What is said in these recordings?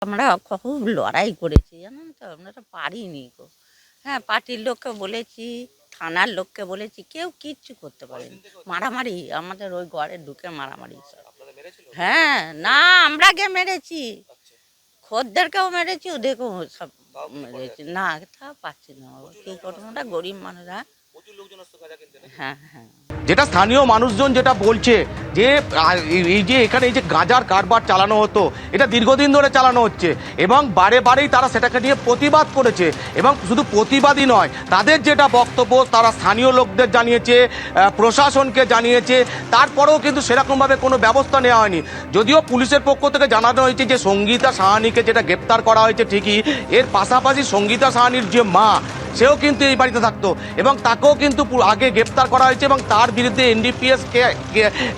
আমরা খুব লড়াই করেছি জানেন তো, আমরা তো পারিনি গো। হ্যাঁ, পার্টির লোককে বলেছি, থানার লোককে বলেছি, কেউ কিচ্ছু করতে পারেনি। মারামারি আমাদের ওই ঘরে ঢুকে মারামারি সব। হ্যাঁ, না আমরা গিয়ে মেরেছি, খদ্দেরকেও মেরেছি, ওদেরকেও সব মেরেছি। না তা পাচ্ছি না বাবা, কী করবো, আমরা গরিব মানুষরা। হ্যাঁ হ্যাঁ, যেটা স্থানীয় মানুষজন যেটা বলছে যে এই যে এখানে এই যে গাঁজার কারবার চালানো হতো, এটা দীর্ঘদিন ধরে চালানো হচ্ছে এবং বারে বারেই তারা সেটাকে নিয়ে প্রতিবাদ করেছে। এবং শুধু প্রতিবাদই নয়, তাদের যেটা বক্তব্য তারা স্থানীয় লোকদের জানিয়েছে, প্রশাসনকে জানিয়েছে, তারপরেও কিন্তু সেরকমভাবে কোনো ব্যবস্থা নেওয়া হয়নি। যদিও পুলিশের পক্ষ থেকে জানানো হয়েছে যে সঙ্গীতা সাহানিকে যেটা গ্রেপ্তার করা হয়েছে ঠিকই, এর পাশাপাশি সঙ্গীতা সাহানির যে মা, সেও কিন্তু এই বাড়িতে থাকতো এবং তাকেও কিন্তু আগে গ্রেপ্তার করা হয়েছে এবং তার বিরুদ্ধে এনডিপিএস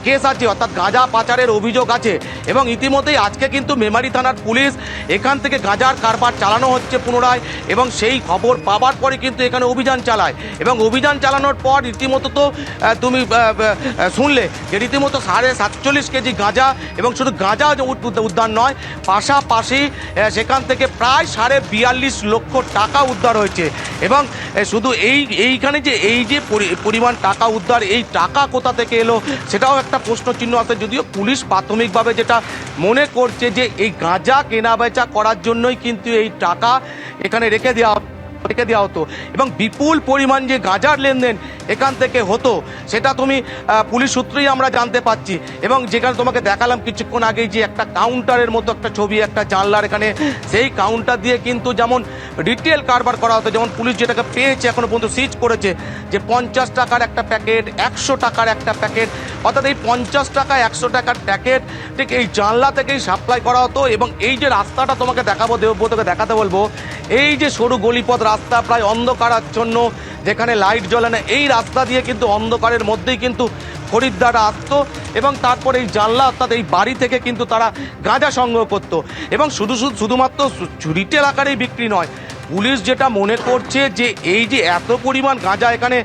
কেস আছে, অর্থাৎ গাঁজা পাচারের অভিযোগ আছে। এবং ইতিমধ্যেই আজকে কিন্তু মেমারি থানার পুলিশ এখান থেকে গাঁজার কারবার চালানো হচ্ছে পুনরায়, এবং সেই খবর পাওয়ার পরে কিন্তু এখানে অভিযান চালায়। এবং অভিযান চালানোর পর রীতিমতো তো তুমি শুনলে যে রীতিমতো 47.5 কেজি গাঁজা, এবং শুধু গাঁজা উদ্ধার নয়, পাশাপাশি সেখান থেকে প্রায় 42.5 লক্ষ টাকা উদ্ধার হয়েছে। এবং শুধু এইখানে যে এই যে পরিমাণ টাকা উদ্ধার, এই টাকা কোথা থেকে এলো সেটাও একটা প্রশ্নচিহ্ন আছে। যদিও পুলিশ প্রাথমিকভাবে যেটা মনে করছে যে এই গাঁজা কেনাবেচা করার জন্যই কিন্তু এই টাকা এখানে রেখে দেওয়া হতো এবং বিপুল পরিমাণ যে গাঁজার লেনদেন এখান থেকে হতো সেটা তুমি পুলিশ সূত্রেই আমরা জানতে পাচ্ছি। এবং যেখানে তোমাকে দেখালাম কিছুক্ষণ আগেই যে একটা কাউন্টারের মতো একটা ছবি, একটা জানলার এখানে, সেই কাউন্টার দিয়ে কিন্তু যেমন রিটেল কারবার করা হতো, যেমন পুলিশ যেটাকে পেয়েছে এখনো পর্যন্ত সিজ করেছে যে 50 টাকার একটা প্যাকেট, 100 টাকার একটা প্যাকেট, অর্থাৎ এই 50 টাকা 100 টাকার প্যাকেট ঠিক এই জানলা থেকেই সাপ্লাই করা হতো। এবং এই যে রাস্তাটা তোমাকে দেখাবো, তোকে দেখাতে বলবো, এই যে সরু গলিপথ রাস্তা প্রায় অন্ধকারাচ্ছন্ন, যেখানে লাইট জ্বলে না, এই রাস্তা দিয়ে কিন্তু অন্ধকারের মধ্যেই কিন্তু খরিদ্দাররা আসতো এবং তারপরে এই জানলা অর্থাৎ এই বাড়ি থেকে কিন্তু তারা গাঁজা সংগ্রহ করতো। এবং শুধুমাত্র রিটেল আকারেই বিক্রি নয়, পুলিশ যেটা মনে করছে যে এই যে এত পরিমাণ গাঁজা এখানে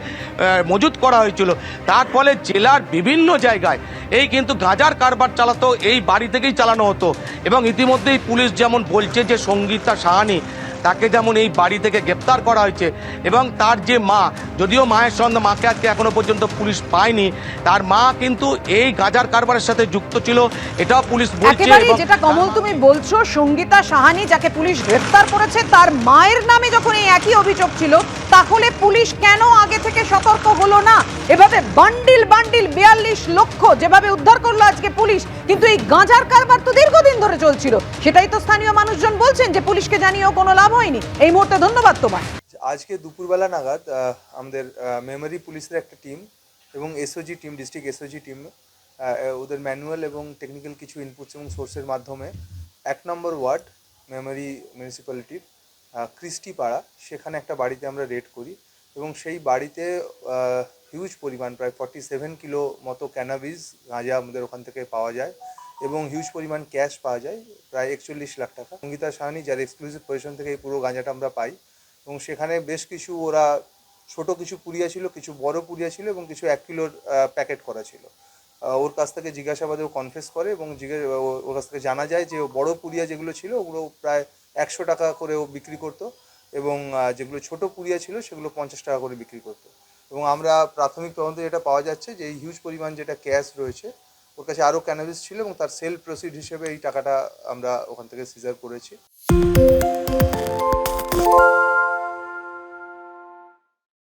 মজুত করা হয়েছিল, তার ফলে জেলার বিভিন্ন জায়গায় এই কিন্তু গাঁজার কারবার চালাতো, এই বাড়ি থেকেই চালানো হতো। এবং ইতিমধ্যেই পুলিশ যেমন বলছে যে সঙ্গীতা সাহানি, তাকে যেমন এই বাড়ি থেকে গ্রেপ্তার করা হয়েছে এবং তার যে মা, যদিও মায়ের সন্ধান, মাকে আজকে এখনো পর্যন্ত পুলিশ পায়নি, তার মা কিন্তু এই গাঁজার কারবারের সাথে যুক্ত ছিল, এটাও পুলিশ বলছে। যেটা কমল তুমি বলছো, সঙ্গীতা সাহানি যাকে পুলিশ গ্রেপ্তার করেছে, তার মায়ের নামে যখন এই একই অভিযোগ ছিল, তাহলে পুলিশ কেন আগে থেকে সতর্ক হলো না? এভাবে বান্ডিল 42 লক্ষ যেভাবে উদ্ধার করলো আজকে পুলিশ, কিন্তু এই গাঁজার কারবার তো দীর্ঘদিন ধরে চলছিল। সেটাই তো স্থানীয় মানুষজন বলছেন যে পুলিশকে জানিয়েও কোনো লাভ হয়নি। এই মুহূর্তে ধন্যবাদ তোমায়। আজকে দুপুরবেলা নাগাদ আমাদের মেমরি পুলিশের একটা টিম এবং SOG team, district SOG team, ওদের ম্যানুয়াল এবং টেকনিক্যাল কিছু ইনপুটস এবং সোর্সের মাধ্যমে 1 নম্বর ওয়ার্ড মেমরি মিউনিসিপ্যালিটির ক্রিস্টি পাড়া, সেখানে একটা বাড়িতে আমরা রেড করি এবং সেই বাড়িতে হিউজ পরিমাণ প্রায় 47 কিলো মতো ক্যানাবিস গাঁজা আমাদের ওখান থেকে পাওয়া যায় এবং হিউজ পরিমাণ ক্যাশ পাওয়া যায়, প্রায় 41 লাখ টাকা। সঙ্গীতা সাহানি, যার এক্সক্লুসিভ পজিশন থেকে এই পুরো গাঁজাটা আমরা পাই। এবং সেখানে বেশ কিছু ওরা ছোট কিছু পুড়িয়া ছিল, কিছু বড় পুড়িয়া ছিল এবং কিছু 1 কিলোর প্যাকেট করা ছিল। ওর কাছ থেকে জিজ্ঞাসাবাদে ও কনফেস করে এবং ওর কাছ থেকে জানা যায় যে বড় পুড়িয়া যেগুলো ছিল ওগুলো প্রায় 100 টাকা করে ও বিক্রি করতো এবং যেগুলো ছোট পুড়িয়া ছিল সেগুলো 50 টাকা করে বিক্রি করতো। এবং আমরা প্রাথমিক তদন্তে যেটা পাওয়া যাচ্ছে যে এই হিউজ পরিমাণ যেটা ক্যাশ রয়েছে, ওর কাছে আরও ক্যানাবিস ছিল এবং তার সেল প্রসিড হিসেবে এই টাকাটা আমরা ওখান থেকে সিজার করেছি।